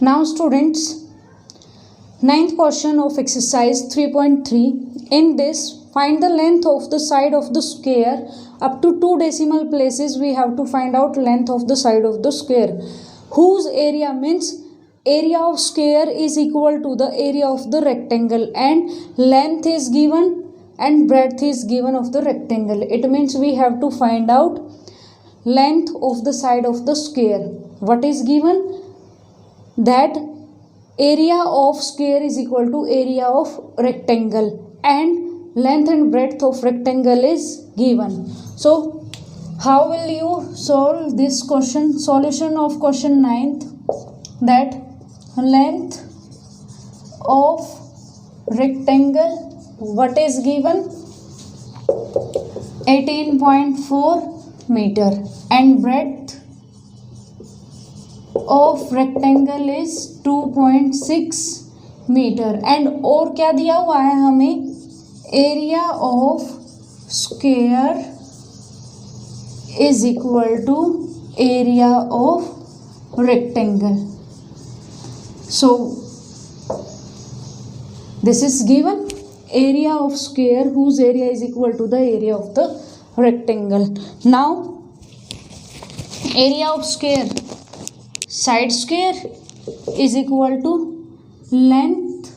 Now students, ninth question of exercise 3.3. In this, find the length of the side of the square. Up to 2 decimal places we have to find out length of the side of the square. Whose area means area of square is equal to the area of the rectangle, and length is given and breadth is given of the rectangle. It means we have to find out length of the side of the square. What is given? That area of square is equal to area of rectangle, and length and breadth of rectangle is given. So how will you solve this question? Solution of question 9th, that length of rectangle, what is given? 18.4 meter, and breadth of rectangle is 2.6 metre. And और क्या दिया हुआ है हमें? Area of square is equal to area of rectangle. So this is given area of square whose area is equal to the area of the rectangle. Now area of square, side square is equal to length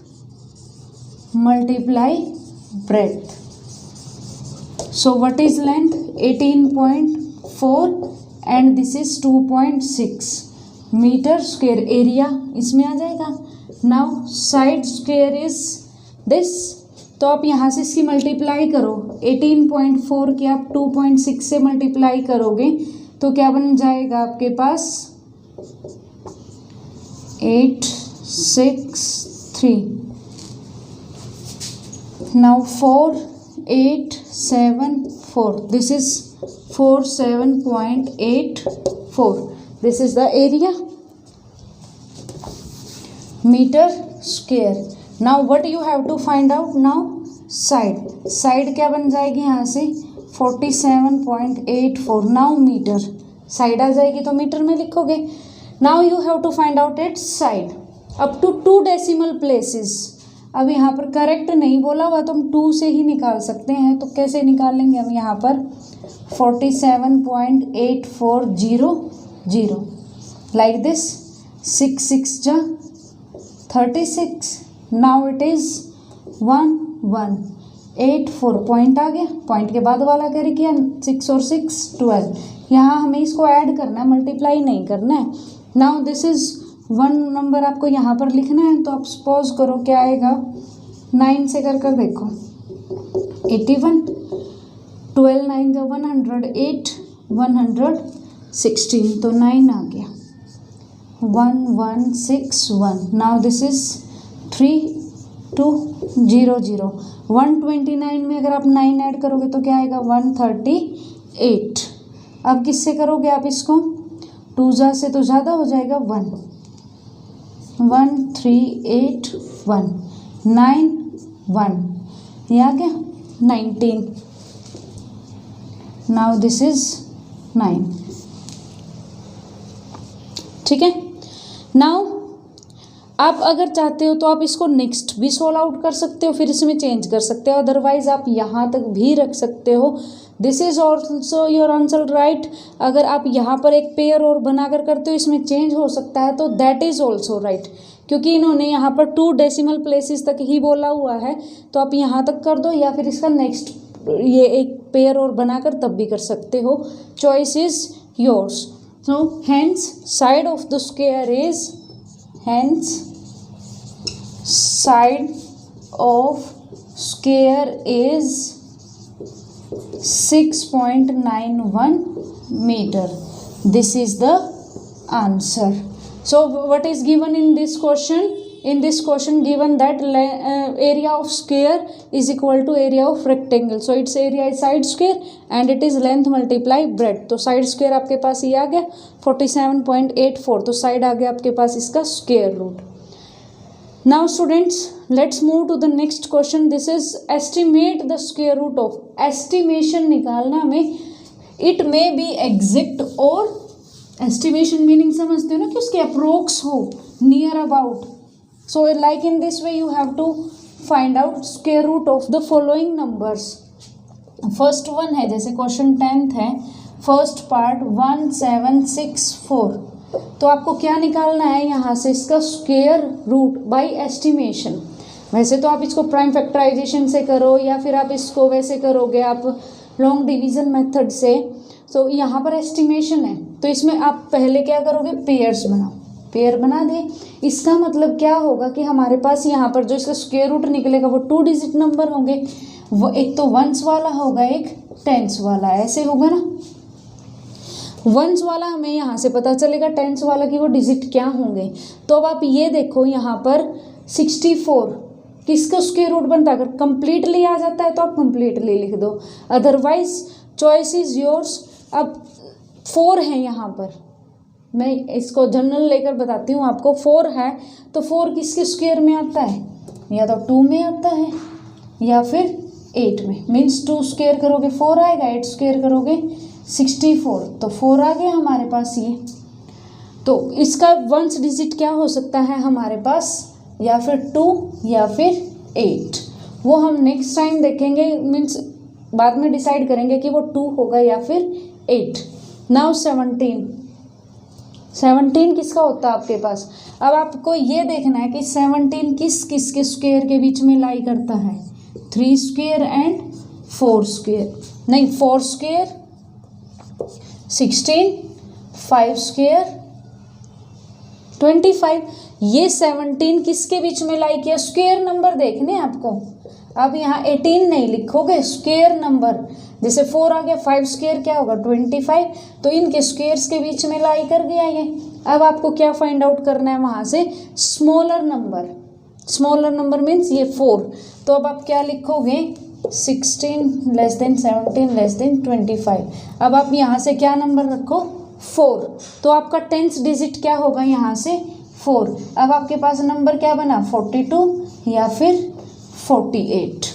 multiply breadth. So what is length? 18.4 and this is 2.6 meter square. area इसमें आ जाएगा. Now side square is this. तो आप यहाँ से इसकी multiply करो. 18.4 के आप 2.6 से मल्टीप्लाई करोगे तो क्या बन जाएगा आपके पास? 863. Now 4874. This is 47.84. This is the area metre square. Now what you have to find out? Now side क्या बन जाएगी यहाँ से? 47.84. नाउ मीटर, साइड आ जाएगी तो मीटर में लिखोगे. Now you have to find out its side up to 2 decimal places. अब यहाँ पर करेक्ट नहीं बोला हुआ तो हम 2 से ही निकाल सकते हैं. तो कैसे निकालेंगे हम? यहाँ पर 47.8400 लाइक दिस. 6 6 जा 36. Now it is 1184. पॉइंट आ गया. पॉइंट के बाद वाला कैरी किया. 6 और 6 12. यहाँ हमें इसको ऐड करना है, मल्टीप्लाई नहीं करना है. नाउ दिस इज 1 नंबर आपको यहाँ पर लिखना है. तो आप सपोज करो क्या आएगा? 9 से कर देखो. 81. 12 9 जो 108. 116. तो 9 आ गया. 1161. Now this is 3200. 129 में अगर आप 9 ऐड करोगे तो क्या आएगा? 138. अब किससे करोगे आप इसको? 2 से तो ज़्यादा हो जाएगा. 1381 91. ये आ गया 19. Now this is 9. ठीक है. नाउ आप अगर चाहते हो तो आप इसको नेक्स्ट भी सोल्व आउट कर सकते हो, फिर इसमें चेंज कर सकते हो. अदरवाइज आप यहाँ तक भी रख सकते हो. This is also your answer right. अगर आप यहाँ पर एक पेयर और बनाकर करते हो, इसमें चेंज हो सकता है, तो दैट इज ऑल्सो राइट. क्योंकि इन्होंने यहाँ पर 2 डेसिमल प्लेसेस तक ही बोला हुआ है, तो आप यहाँ तक कर दो या फिर इसका नेक्स्ट ये एक पेयर और बनाकर तब भी कर सकते हो. Choice is yours. So hence side of the square is side of square is 6.91 meter. This is the answer. So what is given in this question? In this question given that area of square is equal to area of rectangle. So its area is side square and it is length multiply breadth. तो side square आपके पास ये आ गया 47.84. तो side आ गया आपके पास इसका square root. Now students, let's move to the next question. This is estimate the square root of. Estimation निकालना हमें. It may be exact or estimation meaning समझते हो ना कि उसके अप्रोक्स हो. near about. So like in this way you have to find out square root of the following numbers. First one है, जैसे क्वेश्चन 10th है, फर्स्ट पार्ट 1764, तो आपको क्या निकालना है यहाँ से, इसका स्क्वायर रूट बाय एस्टिमेशन। वैसे तो आप इसको प्राइम फैक्टराइजेशन से करो या फिर आप इसको वैसे करोगे आप लॉन्ग डिवीजन मेथड से, तो यहाँ पर एस्टिमेशन है, तो इसमें आप पहले क्या करोगे, पेयर्स बनाओ, पेयर बना दे। इसका मतलब क्या होगा कि हमारे पास यहाँ पर जो इसका स्क्वायर रूट निकलेगा वो 2 डिजिट नंबर होंगे, वो एक तो वंस वाला होगा, एक टेंस वाला, ऐसे होगा ना। वंस वाला हमें यहाँ से पता चलेगा, टेंस वाला की वो डिजिट क्या होंगे। तो अब आप ये देखो यहाँ पर 64 किसका स्क्वायर रूट बनता है, अगर कंप्लीटली आ जाता है तो आप कंप्लीटली लिख दो, अदरवाइज चॉइस इज योर्स। अब 4 है यहाँ पर, मैं इसको जनरल लेकर बताती हूँ आपको। 4 है तो 4 किसके स्क्वायर में आता है, या तो 2 में आता है या फिर 8 में, मीन्स 2 स्क्वायर करोगे 4 आएगा, 8 स्क्वायर करोगे 64, तो 4 आ गया हमारे पास ये। तो इसका वंस डिजिट क्या हो सकता है हमारे पास, या फिर 2 या फिर 8, वो हम नेक्स्ट टाइम देखेंगे, मीन्स बाद में डिसाइड करेंगे कि वो 2 होगा या फिर 8। नाउ 17 किसका होता है आपके पास। अब आपको ये देखना है कि 17 किस किस के स्क्वायर के बीच में लाई करता है, 3 स्क्वायर एंड 4 स्क्वायर, नहीं 4 स्क्वायर 16, 5 स्क्वायर 25। ये 17 किसके बीच में लाई किया, स्क्वायर नंबर देखने आपको। अब यहाँ 18 नहीं लिखोगे, स्क्वायर नंबर, जैसे 4 आ गया, 5 स्क्वायर क्या होगा 25, तो इनके स्क्वायर्स के बीच में लाई कर गया ये। अब आपको क्या फाइंड आउट करना है वहाँ से, smaller number, smaller number means ये 4, तो अब आप क्या लिखोगे, 16 लेस देन 17 लेस देन 25। अब आप यहाँ से क्या नंबर रखो, 4, तो आपका 10th डिजिट क्या होगा यहाँ से 4। अब आपके पास नंबर क्या बना, 42 या फिर 48।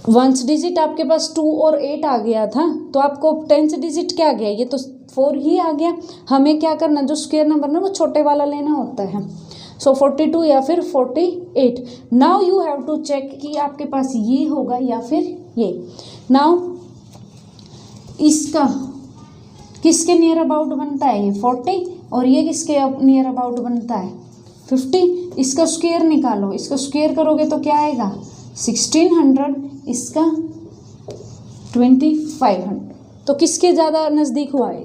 वंस डिजिट आपके पास 2 और 8 आ गया था, तो आपको 10th डिजिट क्या आ गया, ये तो 4 ही आ गया। हमें क्या करना, जो स्क्वायर नंबर ना वो छोटे वाला लेना होता है, सो 42 या फिर 48। Now you have to check कि आपके पास ये होगा या फिर ये। नाउ इसका किसके नियर अबाउट बनता है, ये 40, और ये किसके नियर अबाउट बनता है 50। इसका स्क्वायर निकालो, इसका स्क्वायर करोगे तो क्या आएगा 1600, इसका 2500, तो किसके ज़्यादा नज़दीक हुआ है,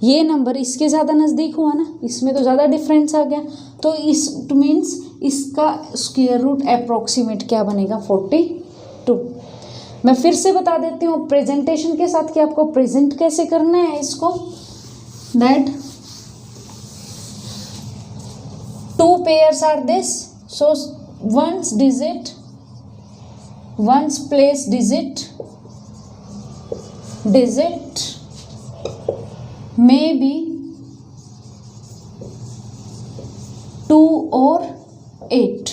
ये नंबर इसके ज़्यादा नज़दीक हुआ ना, इसमें तो ज़्यादा डिफरेंस आ गया। तो इस मीन्स इसका स्क्वायर रूट अप्रोक्सीमेट क्या बनेगा 42। मैं फिर से बता देती हूँ प्रेजेंटेशन के साथ कि आपको प्रेजेंट कैसे करना है इसको, that 2 pairs are this, so one's place digit may be 2 और 8,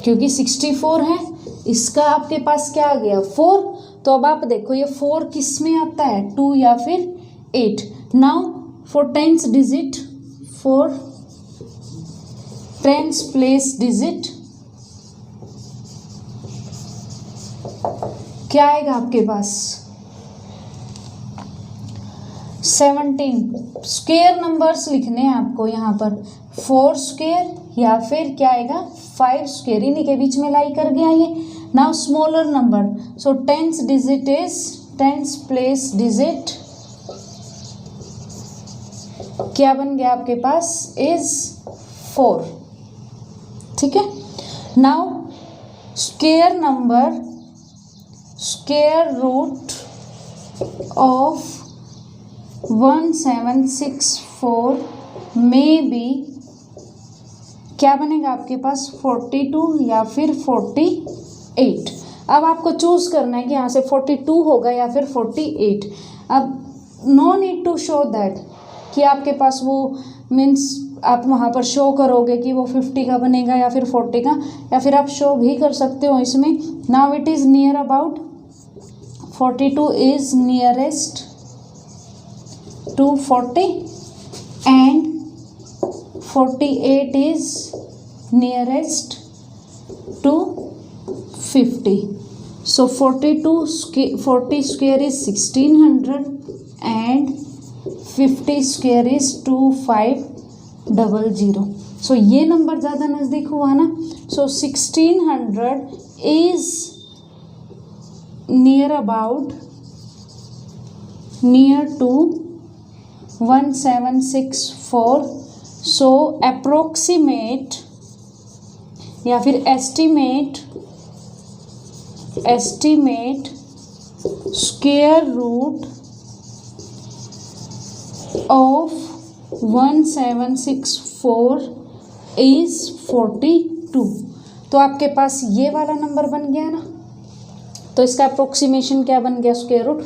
क्योंकि 64 है, इसका आपके पास क्या आ गया 4, तो अब आप देखो ये 4 किस में आता है, 2 या फिर 8। Now for 10th digit, for 10th place digit क्या आएगा आपके पास 17। स्क्वायर नंबर्स लिखने हैं आपको यहाँ पर, 4 स्क्वायर या फिर क्या आएगा 5 स्क्वायर, इन्हीं के बीच में लाई कर गया ये। Now smaller number, so 10th digit is 10th place digit क्या बन गया आपके पास इज 4, ठीक है। Now square number, square root of 1764 में बी क्या बनेगा आपके पास 42 या फिर 48। अब आपको चूज करना है कि यहाँ से 42 होगा या फिर 48। अब no need to show that कि आपके पास वो मीन्स आप वहाँ पर शो करोगे कि वो 50 का बनेगा या फिर 40 का, या फिर आप शो भी कर सकते हो इसमें। Now it is near about 42 is nearest to 40 and 48 is nearest to 50. So 40 square is 1600 and 50 square is 2500. So ये नंबर ज़्यादा नज़दीक हुआ ना. So 1600 is near to 1764. So approximate या फिर estimate square root of 1764 is 42. तो आपके पास ये वाला नंबर बन गया ना. तो इसका अप्रोक्सीमेशन क्या बन गया, स्क्वायर रूट